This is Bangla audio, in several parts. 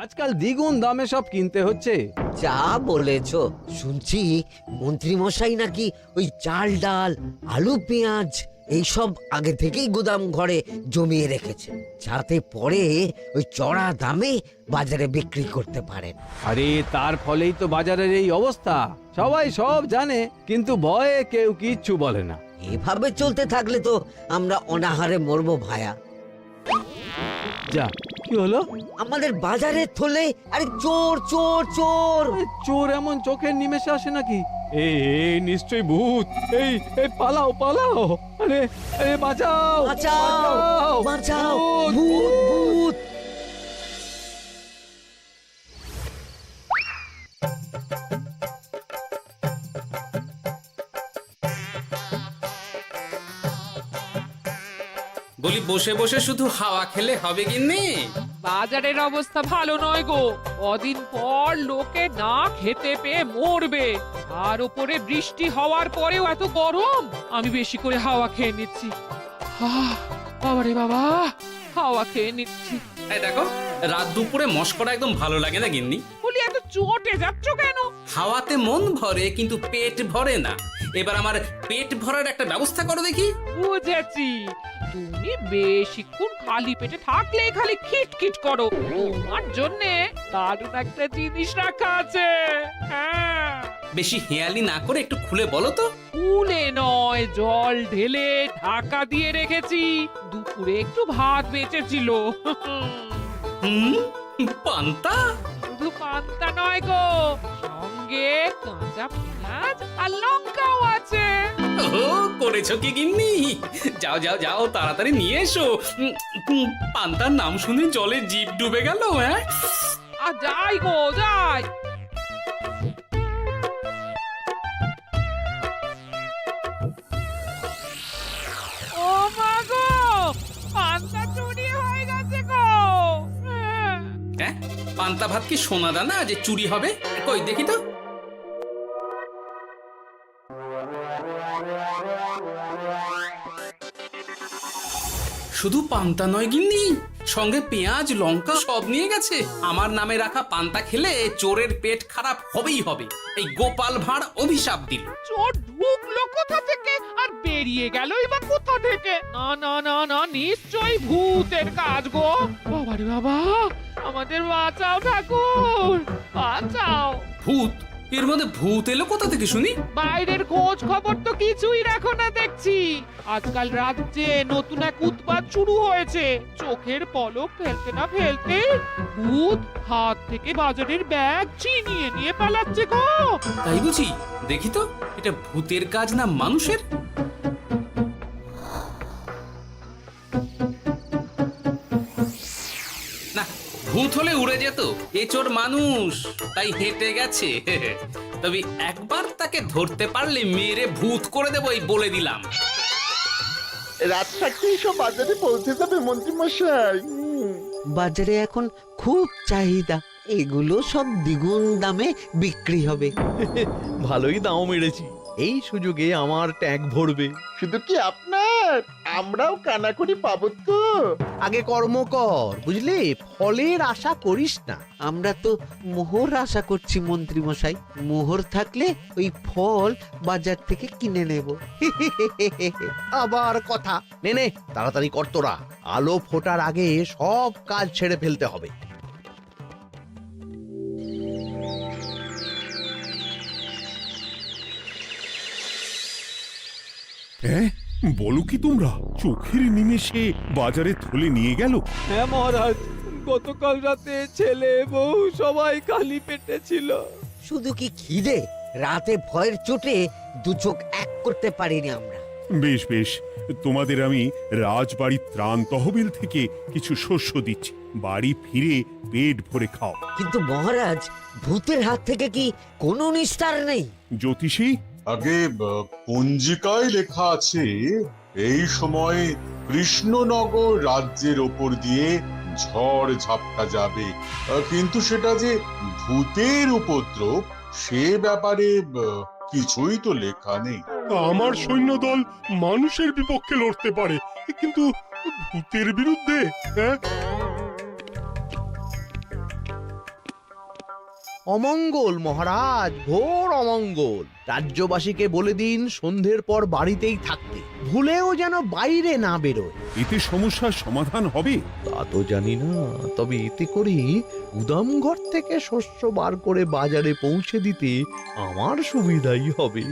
আজকাল দ্বিগুণ দামে সব কিনতে হচ্ছে। যা বলেছ, শুনছি মন্ত্রী মশাই নাকি ওই চাল ডাল আলু পেঁয়াজ এইসব আগে থেকেই গুদাম ঘরে জমিয়ে রেখেছে, যাতে পরে ওই চড়া দামে বাজারে বিক্রি করতে পারেন। আরে তার ফলেই তো বাজারের এই অবস্থা। সবাই সব জানে, কিন্তু ভয়ে কেউ কিচ্ছু বলে না। এভাবে চলতে থাকলে তো আমরা অনাহারে মরবো ভায়া। যা, কি হলো? আমাদের বাজারে থলে আরে চোর চোর চোর। আরে চোর এমন চোখের নিমেষে আসে নাকি? এই নিশ্চয়ই ভূত। এই পালাও পালাও। আরে আরে বাঁচাও বাঁচাও বাঁচাও, ভূত ভূত। বলি বসে বসে শুধু হাওয়া খেলে হবে গিন্নি? বাজারের অবস্থা ভালো নয় গো। কদিন পর লোকে না খেতে পেয়ে মরবে। আর উপরে বৃষ্টি হওয়ার পরেও এত গরম। আমি বেশি করে হাওয়া খেয়ে নিচ্ছি। বাবারে বাবা, হাওয়া খেয়ে নিচ্ছি। এই দেখো, রাত দুপুরে মস্করা একদম ভালো লাগে না গিন্নি। বলি এত চটে যাচ্ছ কেন? হাওয়াতে মন ভরে কিন্তু পেট ভরে না। এবার আমার পেট ভরার একটা ব্যবস্থা করো দেখি। বুঝেছি, তুমি বেশিক্ষণ খালি পেটে থাকলে খালি খিটখিট করো। তোমার জন্যে দারুণ একটা জিনিস রাখা আছে। হ্যাঁ, বেশি হেয়ালি না করে একটু খুলে বলো তো। ফুলে নয়, জল ঢেলে ঢাকা দিয়ে রেখেছি। দুপুরে একটু ভাত বেঁচেছিল। হুম, পান্তা? শুধু পান্তা নয় গো, সঙ্গে কাঁচা পেঁয়াজ আর লঙ্কাও আছে। ও, করেছো কি গিন্নি? যাও যাও যাও, তাড়াতাড়ি নিয়ে এসো। পান্তার নাম শুনে জলে জিভ ডুবে গেল। হ্যাঁ, আর যাই গো যাই। ও মা গো, পান্তা চুরি হয়ে গেছে গো। হ্যাঁ, পান্তা ভাত কি সোনা দানা যে চুরি হবে? কই দেখি তো। শুধু পান্তা নয় গিন্নি, সঙ্গে পেঁয়াজ লঙ্কা সব নিয়ে গেছে। আমার নামে রাখা পান্তা খেলে চোরের পেট খারাপ হবেই হবে। এই গোপাল ভাঁড় অভিশাপ দিল। চোর ঢুকলো কোথা থেকে আর বেরিয়ে গেলই বা কোথা থেকে? না না না না, নিশ্চয়ই ভূতের কাজ গো। বাবারে বাবা, আমাদের বাঁচাও ঠাকুর, বাঁচাও। ভূত? এর মধ্যে ভূত এলো কোথা থেকে শুনি? বাইরের খোঁজ খবর তো কিছুই রাখো না দেখছি। আজকাল রাজ্যে নতুন এক উৎপাত শুরু হয়েছে। চোখের পলক ফেলতে না ফেলতে ভূত হাত থেকে বাজারের ব্যাগ ছিনিয়ে নিয়ে পালাচ্ছে গো। তাই বুঝি? দেখি তো, এটা ভূতের কাজ না মানুষের? না, ভূত হলে উড়ে যেত। এ চোর মানুষ, তাই হেঁটে গেছে। তবে একবার তাকে ধরতে পারলে মেরে ভূত করে দেবো, এই বলে দিলাম। রাত থাকতেই সব বাজারে পৌঁছে যাবে মন্ত্রী মশাই। বাজারে এখন খুব চাহিদা, এগুলো সব দ্বিগুণ দামে বিক্রি হবে। ভালোই দাম মেরেছি, এই সুযোগে আমার ট্যাঙ্ক ভরবে। শুধু কি আপনার, আমরাও কানাকড়ি পাবো তো। আগে কর্ম কর, বুঝলি? ফলের আশা করিস না। আমরা তো মোহর আশা করছি মন্ত্রী মশাই। মোহর থাকলে ওই ফল বাজার থেকে কিনে নেব। আবার কথা, নে নে তাড়াতাড়ি কর তোরা। আলো ফোটার আগে সব কাজ ছেড়ে ফেলতে হবে। হ্যাঁ, বলো কি তোমরা? চোখের নিমেষে বাজারে থলে নিয়ে গেল? হ্যাঁ মহারাজ, গতকাল রাতে ছেলে বউ সবাই খালি পেটে ছিল। শুধু কি খিদে, রাতে ভয়ের চোটে দু চোখ এক করতে পারিনি আমরা। বেশ বেশ, তোমাদের আমি রাজবাড়ির ত্রাণ তহবিল থেকে কিছু শস্য দিচ্ছি। বাড়ি ফিরে পেট ভরে খাও। কিন্তু মহারাজ, ভূতের হাত থেকে কি কোনো নিস্তার নেই? জ্যোতিষী, আগে পঞ্জিকায় লেখা আছে এই সময় কৃষ্ণনগর রাজ্যের ওপর দিয়ে ঝড় ঝাপটা যাবে, কিন্তু সেটা যে ভূতের উপদ্রব সে ব্যাপারে কিছুই তো লেখা নেই। আমার সৈন্যদল মানুষের বিপক্ষে লড়তে পারে, কিন্তু ভূতের বিরুদ্ধে? অমঙ্গল মহারাজ, ঘোর অমঙ্গল। রাজ্যবাসীকে বলে দিন সন্ধ্যের পর বাড়িতেই থাকতে, ভুলেও যেন বাইরে না বেরোয়। এতে সমস্যার সমাধান হবে? তা তো জানি না, তবে এতে করে গুদামঘর থেকে শস্য বার করে বাজারে পৌঁছে দিতে আমার সুবিধাই হবে।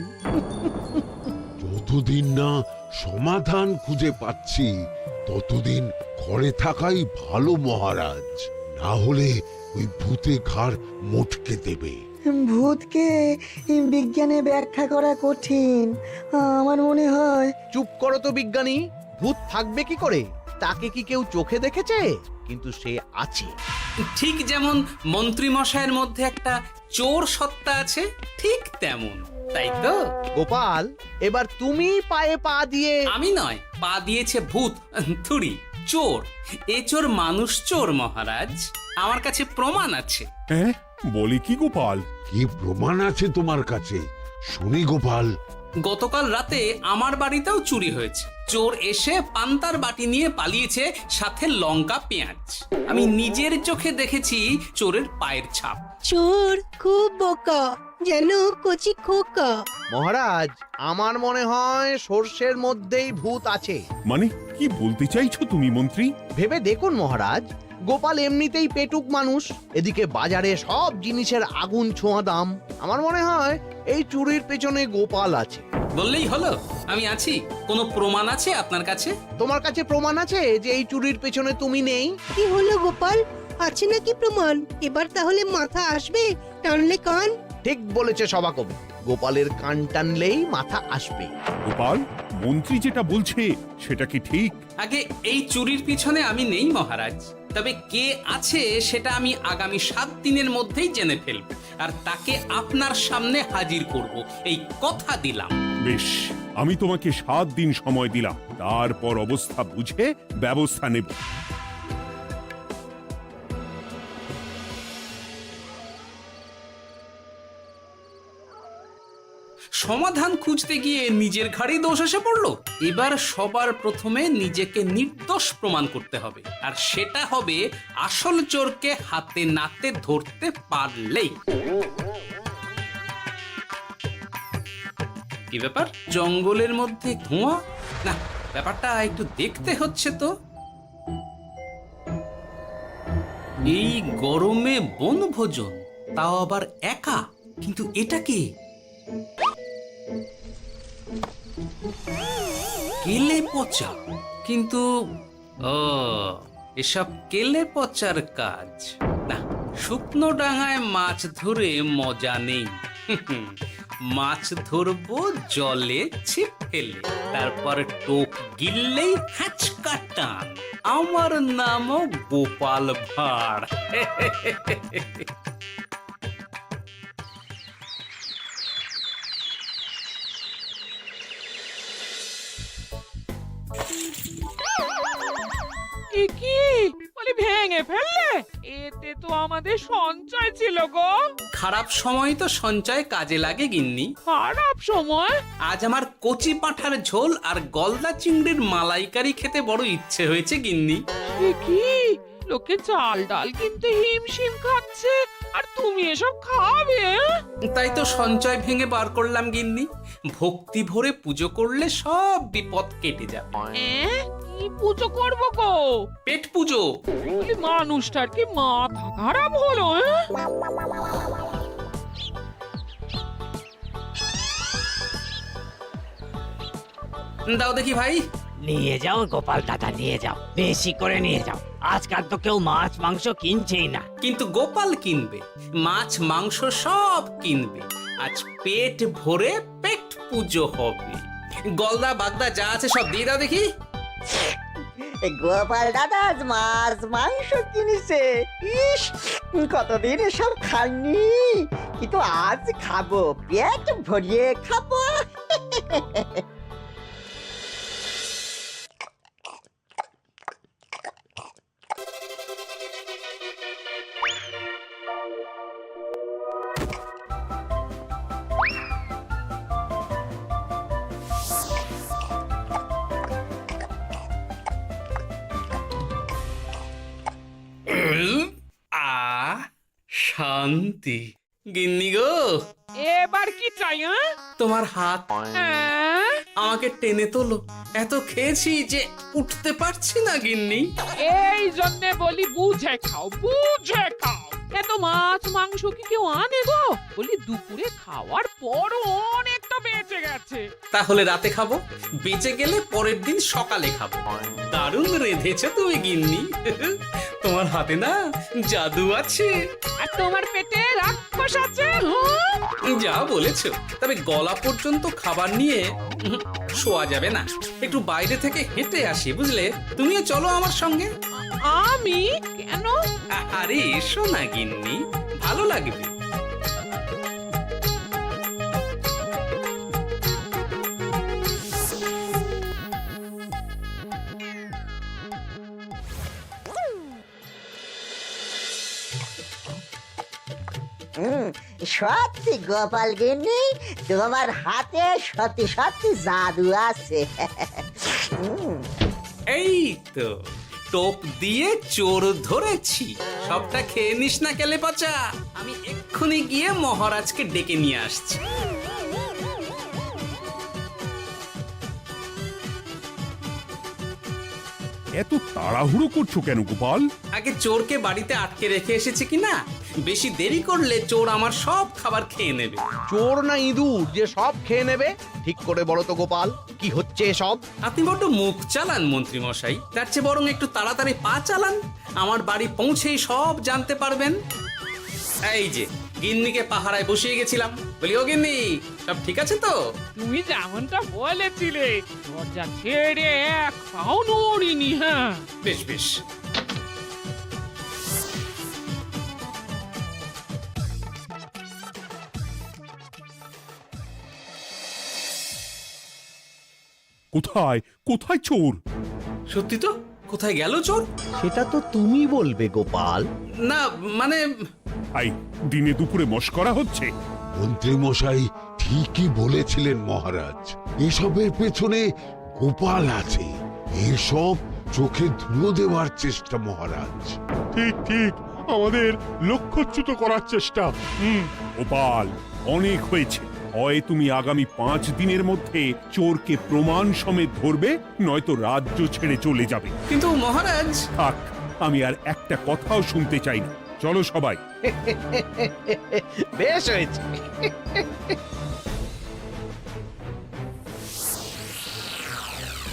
যতদিন না সমাধান খুঁজে পাচ্ছি ততদিন ঘরে থাকাই ভালো মহারাজ, না হলে ওই ভূতে ঘাড় মোটকে দেবে। ভূতকে বিজ্ঞানে ব্যাখ্যা করা কঠিন, আমার মনে হয়। চুপ করো তো বিজ্ঞানী, ভূত থাকবে কি করে? তাকে কি কেউ চোখে দেখেছে? কিন্তু সে আছে। ঠিক যেমন মন্ত্রী মশাইয়ের মধ্যে একটা চোর সত্তা আছে, ঠিক তেমন, তাই তো? গোপাল, এবার তুমি পায়ে পা দিয়ে। আমি নয়, পা দিয়েছে ভূত, থুড়ি চোর। এ চোর মানুষ চোর মহারাজ, আমার কাছে প্রমাণ আছে। হ্যাঁ, বলে কি গোপাল? কি প্রমাণ আছে তোমার কাছে? শুনি গোপাল। গতকাল রাতে আমার বাড়িতেও চুরি হয়েছে। চোর এসে পান্তার বাটি নিয়ে পালিয়েছে, সাথে লঙ্কা পেঁয়াজ। আমি নিজের চোখে দেখেছি চোরের পায়ের ছাপ। চোর খুব বোকা, যেন কচি খোকা। মহারাজ, আমার মনে হয় সর্ষের মধ্যেই ভূত আছে। মানে কি বলতে চাইছো তুমি মন্ত্রী? ভেবে দেখুন মহারাজ, গোপাল এমনিতেই পেটুক মানুষ, এদিকে বাজারে সব জিনিসের আগুন ছোঁয়া দাম। আমার মনে হয় এই চুরির পেছনে গোপাল আছে। বললেই হলো আমি আছি। কোনো প্রমাণ আছে আপনার কাছে? তোমার কাছে প্রমাণ আছে যে এই চুরির পেছনে তুমি নেই? কি হলো গোপাল, আছে নাকি প্রমাণ? এবার তাহলে মাথা আসবে, টানলে কান। ঠিক বলেছে সভাকবি, গোপালের কান টানলেই মাথা আসবে। গোপাল, মন্ত্রী যেটা বলছে সেটা কি ঠিক? আগে এই চুরির পিছনে আমি নেই মহারাজ, তবে কে আছে সেটা আমি আগামী 7 দিনের মধ্যেই জেনে ফেলব, আর তাকে আপনার সামনে হাজির করব, এই কথা দিলাম। বেশ, আমি তোমাকে 7 দিন সময় দিলাম, তারপর অবস্থা বুঝে ব্যবস্থা নেব। সমাধান খুঁজতে গিয়ে নিজের ঘাড়েই দোষ এসে পড়লো। এবার সবার প্রথমে নিজেকে নির্দোষ প্রমাণ করতে হবে, আর সেটা হবে আসল চোরকে হাতে নাতে ধরতে পারলেই। কি ব্যাপার, জঙ্গলের মধ্যে ধোঁয়া? না, ব্যাপারটা একটু দেখতে হচ্ছে তো। এই গরমে বনভোজন, তাও আবার একা, কিন্তু এটা কি? কেলে পচা, কিন্তু এসব কেলে পচার কাজ না। শুকনো ডাঙায় মাছ ধরে মজা নেই। মাছ ধরবো জলে ছিপ ফেলে, তারপর টোপ গিললেই হ্যাচকা টান। আমার নামও গোপাল ভাঁড়। কি বলি, ভেঙে ফেললে? এতে তো আমাদের সঞ্চয় ছিল গো। খারাপ সময় তো সঞ্চয় কাজে লাগে গিন্নি। খারাপ সময়? আজ আমার কচি পাঁঠার ঝোল আর গলদা চিংড়ির মালাইকারি খেতে বড় ইচ্ছে হয়েছে গিন্নি। কি লোকে চাল ডাল কিনতে হিমশিম খাচ্ছে, আর তুমি এসব খাবে? তাই তো সঞ্চয় ভেঙে বার করলাম গিন্নি। ভক্তি ভরে পুজো করলে সব বিপদ কেটে যাবে। কি পুজো করবো গো? পেট পুজো। মানুষটার কি মাথা খারাপ হলো? দাও দেখি ভাই। নিয়ে যাও গোপাল দাদা, নিয়ে যাও, বেশি করে নিয়ে যাও। আজকাল তো কেউ মাছ মাংস কিনছেই না। কিন্তু গোপাল কিনবে, মাছ মাংস সব কিনবে। আজ পেট ভরে পেট পুজো হবে। গলদা বাগদা যা আছে সব দিয়ে দাও দেখি। গোপাল দাদা আজ মাছ মাংস কিনেছে। ইস, কতদিন এসব খাইনি, কিন্তু আজ খাবো, পেট ভরিয়ে খাবো। শান্তি, গিন্নি গো, এবার কি চাই? তোমার হাত হ্যাঁ? আমাকে টেনে তোলো। এত খেয়েছি যে উঠতে পারছি না গিন্নি। এই জন্যে বলি বুঝে খাও, বুঝে খাও। এত মাছ মাংস কি কেউ আনে গো? বলি দুপুরে খাওয়ার পরও অনেকটা বেঁচে গেছে। তাহলে রাতে খাবো, বেঁচে গেলে পরের দিন সকালে খাবো। দারুণ রেঁধেছো তুমি গিন্নি। তোমার হাতে না জাদু আছে। আর তোমার পেটে রাক্ষস আছে। হ্যাঁ? যা বলেছো, তবে গলা পর্যন্ত খাবার নিয়ে শোয়া যাবে না। একটু বাইরে থেকে হেঁটে আসি, বুঝলে? তুমিও চলো আমার সঙ্গে। আমি কেন? আরে এসো না গিন্নি, ভালো লাগবে। সত্যি গোপাল গিন্নি, তোমার হাতে সত্যি সত্যি জাদু আছে। এই তো টোপ দিয়ে চোর ধরেছি। সবটা খেয়ে নিস না কেলে পচা। আমি এক্ষুনি গিয়ে মহারাজকে ডেকে নিয়ে আসছি। এত তাড়াহুড়ো করছো কেন গোপাল? আগে চোরকে বাড়িতে আটকে রেখে এসেছে কিনা, বেশি দেরি করলে চোর আমার সব খাবার খেয়ে নেবে। চোর না ইঁদুর যে সব খেয়ে নেবে? ঠিক করে বলো তো গোপাল, কি হচ্ছে এসব? আপনি বড্ড মুখ চালান মন্ত্রী মশাই, তার চেয়ে বরং একটু তাড়াতাড়ি পা চালান। আমার বাড়ি পৌঁছেই সব জানতে পারবেন। এই যে গিন্নিকে পাহারায় বসিয়ে গেছিলাম, বলি ও গিন্নি, সব ঠিক আছে তো? তুমি যেমনটা বলেছিলে, দরজা ছেড়ে এক পাও নড়িনি। হ্যাঁ, বেশ বেশ। কোথায় কোথায় চোর? সত্যি তো, কোথায় গেল চোর? সেটা তো তুমি বলবে গোপাল। না মানে আই দিনে দুপুরে মশকরা হচ্ছে। মন্ত্রী মশাই ঠিকই বলেছিলেন মহারাজ, এসবের পেছনে গোপাল আছে। এসব চোখে ধুলো দেওয়ার চেষ্টা মহারাজ। ঠিক ঠিক, আমাদের লক্ষ্যচ্যুত করার চেষ্টা। গোপাল, অনেক হয়েছে। হয় তুমি আগামী 5 দিনের মধ্যে চোরকে প্রমাণ সমেত ধরবে, নয়তো রাজ্য ছেড়ে চলে যাবে। কিন্তু মহারাজ। থাক, আমি আর একটা কথাও শুনতে চাই না। চলো সবাই। বেশ হয়েছে।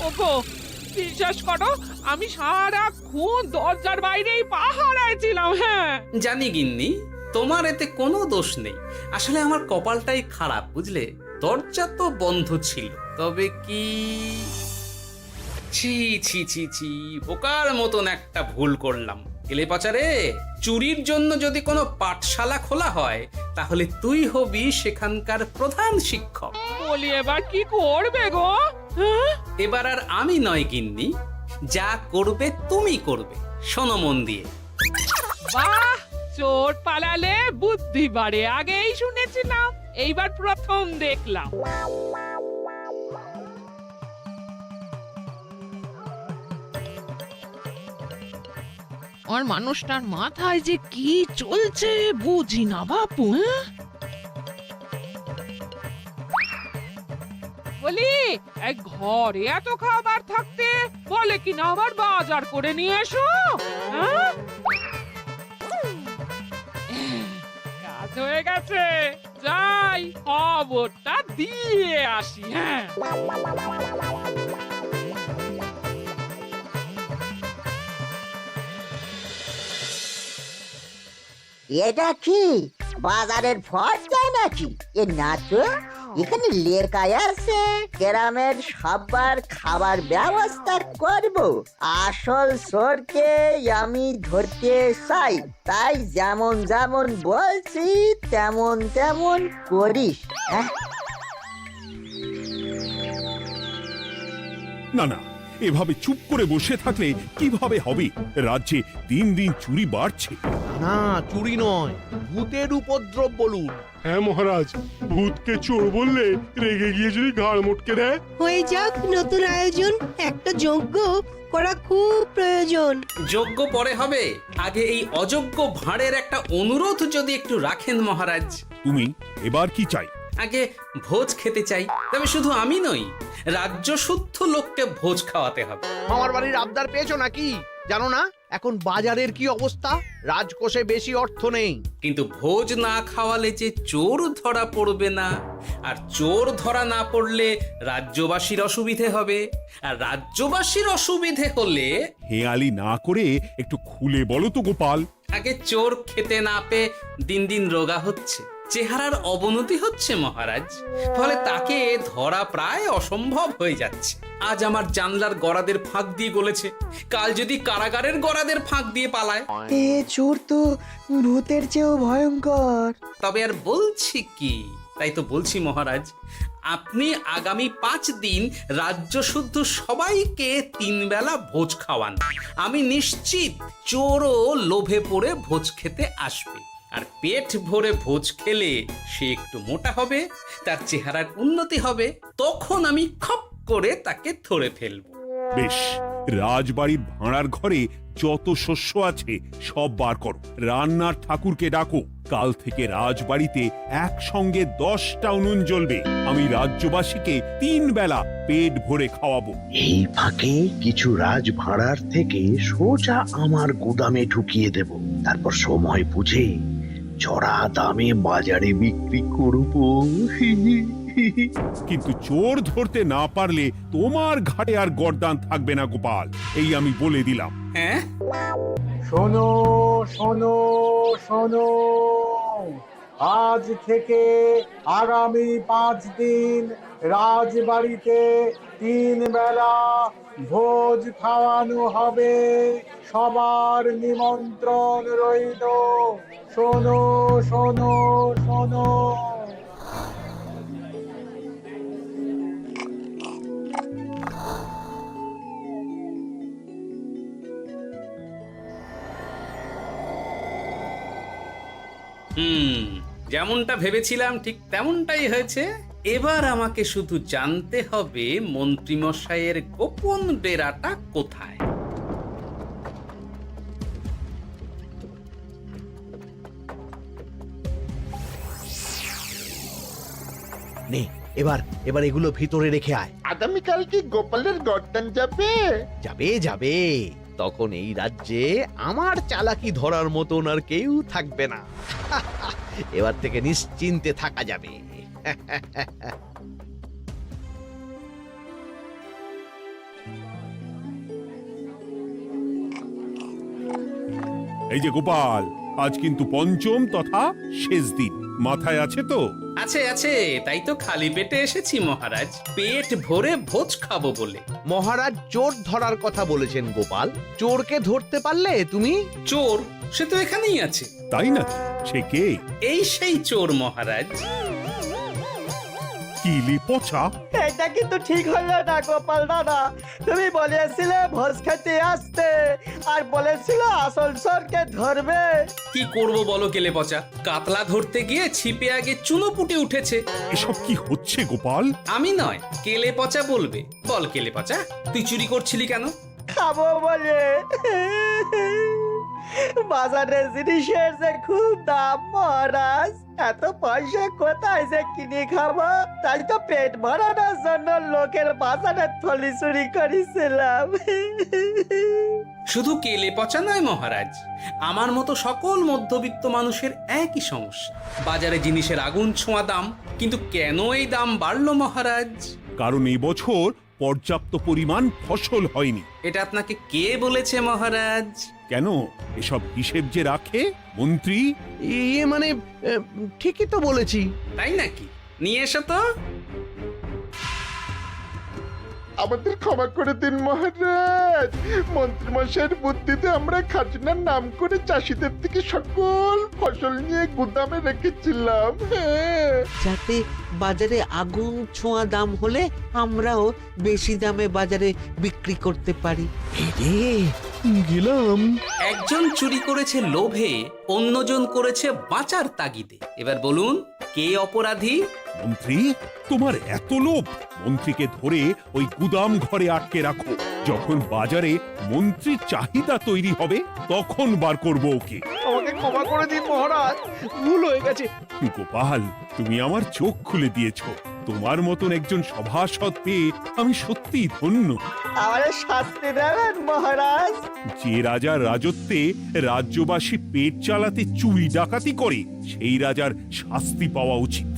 ওগো, বিশ্বাস করো, আমি সারাক্ষণ দরজার বাইরেই পাহারায় ছিলাম। হ্যাঁ, জানি গিন্নি, তোমার এতে কোনো দোষ নেই। আসলে আমার কপালটাই খারাপ, বুঝলে? দরজা তো বন্ধ ছিল, তবে কি ছি ছি ছি ছি, বোকার মতন একটা ভুল করলাম। এলে পাচারে, চুরির জন্য যদি কোনো পাঠশালা খোলা হয়, তাহলে তুই হবি সেখানকার প্রধান শিক্ষক। বলি এবার কি করবে গো? হ্যাঁ? এবার আর আমি নয় গিন্নি, যা করবে তুমি করবে। শোনো মন দিয়ে। বাহ, চোর পালালে বুদ্ধি বাড়ে, আগেই শুনেছিলাম, এইবার প্রথম দেখলাম। আর মানুষটার মাথায় যে কি চলছে বুঝি না বাপু। বলি, এক ঘরে এত খাবার থাকতে বলে কি না আবার বাজার করে নিয়ে এসো। হ্যাঁ? কাজ হয়ে গেছে, যাই খবরটা দিয়ে আসি। হ্যাঁ, এটা কি বাজারের ফর্দা নাকি? এ না তো, এখানে লেখাই আছে গ্রামের সবার খাবার ব্যবস্থা করব। আসল চোরকে আমি ধরতে চাই, তাই যেমন যেমন বলছি তেমন তেমন করিস। না না, এভাবে চুপ করে বসে থাকলে কিভাবে হবে? রাজ্যে দিন দিন চুরি বাড়ছে। না, চুরি নয়, ভূতের উপদ্রব বলুন। হ্যাঁ মহারাজ, ভূতকে চোর বললে রেগে গিয়ে যদি ঘাড় মোটকে দেয়। হয়ে যাক নতুন আয়োজন, একটা যজ্ঞ করা খুব প্রয়োজন। যোগ্য পরে হবে, আগে এই অযোগ্য ভাঁড়ের একটা অনুরোধ যদি একটু রাখেন মহারাজ। তুমি এবার কি চাই? আগে ভোজ খেতে চাই, তবে শুধু আমি নই, রাজ্য শুদ্ধ লোককে ভোজ খাওয়াতে হবে। আমার বাড়ির আবদার পেয়েছো নাকি? জানো না এখন বাজারের কি অবস্থা? রাজকোষে বেশি অর্থ নেই। কিন্তু ভোজ না খাওয়ালে যে চোর ধরা পড়বে না, আর চোর ধরা না পড়লে রাজ্যবাসীর অসুবিধে হবে, আর রাজ্যবাসীর অসুবিধে হলে হেয়ালি না করে একটু খুলে বলো তো গোপাল। আগে চোর খেতে না পেয়ে দিন দিন রোগা হচ্ছে, চেহারার অবনতি হচ্ছে মহারাজ, ফলে তাকে ধরা প্রায় অসম্ভব হয়ে যাচ্ছে। আজ আমার জানলার গড়াদের ফাঁক দিয়ে গলেছে, কাল যদি কারাগারের গড়াদের ফাঁক দিয়ে পালায়। এ চোর তো ভূতের চেয়েও ভয়ঙ্কর। তবে আর বলছি কি, তাই তো বলছি মহারাজ, আপনি আগামী 5 দিন রাজ্য শুদ্ধ সবাইকে 3 বেলা ভোজ খাওয়ান। আমি নিশ্চিত চোরও লোভে পড়ে ভোজ খেতে আসবে, আর পেট ভরে ভোজ খেলে সে একটু মোটা হবে, তার চেহারার উন্নতি হবে, তখন আমি খপ করে তাকে ধরে ফেলবো। বেশ, রাজবাড়ির ভাঁড়ার ঘরে যত শস্য আছে সব বার করো, রান্নার ঠাকুরকে ডাকো। কাল থেকে রাজবাড়িতে একসঙ্গে 10টা উনুন জ্বলবে। আমি রাজ্যবাসীকে 3 বেলা পেট ভরে খাওয়াবো। এই ফাঁকে কিছু রাজভাড়ার থেকে সোজা আমার গুদামে ঢুকিয়ে দেব, তারপর সময় বুঝে চড়া দামে বাজারে বিক্রি করব। কিন্তু চোর ধরতে না পারলে তোমার ঘাটে আর গর্দান থাকবে না গোপাল, এই আমি বলে দিলাম। হ্যাঁ, শোনো শোনো শোনো, আজ থেকে আগামী 5 দিন রাজবাড়িতে 3 বেলা ভোজ খাওয়ানো হবে, সবার নিমন্ত্রণ রইল। শোনো শোনো শোনো। যেমনটা ভেবেছিলাম ঠিক তেমনটাই হয়েছে। এবার আমাকে শুধু জানতে হবে মন্ত্রীমশাইয়ের গোপন ডেরাটা কোথায়। নে, এবার এগুলো ভিতরে রেখে আয়। আগামীকাল কি গোপালের গর্দান যাবে? যাবে যাবে, তখন এই রাজ্যে আমার চালাকি ধরার মতন আর কেউ থাকবে না। এবার থেকে নিশ্চিন্তে থাকা যাবে। এই যে গোপাল, আজ কিন্তু পঞ্চম তথা শেষ দিন, মাথায় আছে তো? আছে আছে, তাই তো খালি পেটে এসেছি মহারাজ, পেট ভরে ভোজ খাবো বলে। মহারাজ চোর ধরার কথা বলেছেন গোপাল, চোরকে ধরতে পারলে তুমি? চোর সে তো এখানেই আছে। তাই নাকি? সে কে? এই সেই চোর মহারাজ। কিলি পচা, এটা কিন্তু ঠিক হলো না গোপাল দাদা। তুমি বলেছিলে ভোজ খেতে আসতে, আর বলেছিলে আসল চোরকে ধরবে। কি করব বলো কেলে পচা, কাতলা ধরতে গিয়ে ছিপে আগে চুনোপুটি উঠেছে। এসব কি হচ্ছে গোপাল? আমি নয়, কেলে পচা বলবে। বল কেলে পচা, তুই চুরি করছিলি কেন? খাবো বলে। বাজারের জিনিসের যে খুব দাম মহারাজ, এত পয়সা কোথায় যে কিনে খাবো, তাই তো পেট ভরানোর জন্য লোকের বাজারের থলি চুরি করেছিলাম। শুধু কেলে পচা নয় মহারাজ, আমার মতো সকল মধ্যবিত্ত মানুষের একই সমস্যা। বাজারে জিনিসের আগুন ছোঁয়া দাম, কিন্তু কেন এই দাম বাড়লো মহারাজ? কারণ এই বছর পর্যাপ্ত পরিমাণ ফসল হয়নি। এটা আপনাকে কে বলেছে মহারাজ? কেন, এসব হিসেব যে রাখে মন্ত্রী। ইয়ে মানে ঠিকই তো বলেছি। তাই নাকি? নিয়ে এসো তো। আমাদের ক্ষমা করে দিন মহারাজ। মন্ত্রীমশাইয়ের বুদ্ধিতে আমরা খাজনার নাম করে চাষিদের থেকে সকল ফসল নিয়ে গুদামে রেখেছিলাম। হ্যাঁ। যাতে বাজারে আগুন ছোঁয়া দাম হলে আমরাও বেশি দামে বাজারে বিক্রি করতে পারি। গেলাম। একজন চুরি করেছে লোভে, অন্যজন করেছে বাঁচার তাগিদে। এবার বলুন কে অপরাধী? মন্ত্রী, তোমার এত লোভ! মন্ত্রীকে ধরে ওই গুদাম ঘরে আটকে রাখো। যখন বাজারে মন্ত্রীর চাহিদা তৈরি হবে তখন বার করবো ওকে। আমাকে ক্ষমা করে দিন মহারাজ, ভুল হয়ে গেছে। গোপাল, তুমি আমার চোখ খুলে দিয়েছো। তোমার মতন একজন সভাসদ পেয়ে আমি সত্যিই ধন্য। আমারে শাস্তি দেবেন মহারাজ? যে রাজার রাজত্বে রাজ্যবাসী পেট চালাতে চুরি ডাকাতি করে সেই রাজার শাস্তি পাওয়া উচিত।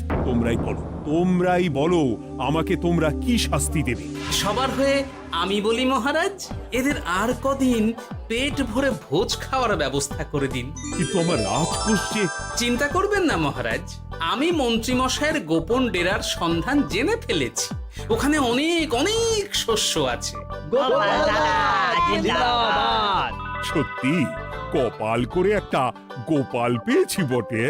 তোমরাই বলো আমাকে তোমরা কি শাস্তি দেবে? সবার হয়ে আমি বলি মহারাজ, এদের আর কদিন পেট ভরে ভোজ খাওয়ার ব্যবস্থা করে দিন। কিন্তু আমার রাজকোষ যে... চিন্তা করবেন না মহারাজ, আমি মন্ত্রীমশাইয়ের গোপন ডেরার সন্ধান জেনে ফেলেছি। ওখানে অনেক অনেক শস্য আছে। সত্যি কপাল করে একটা গোপাল পেয়েছি বটে।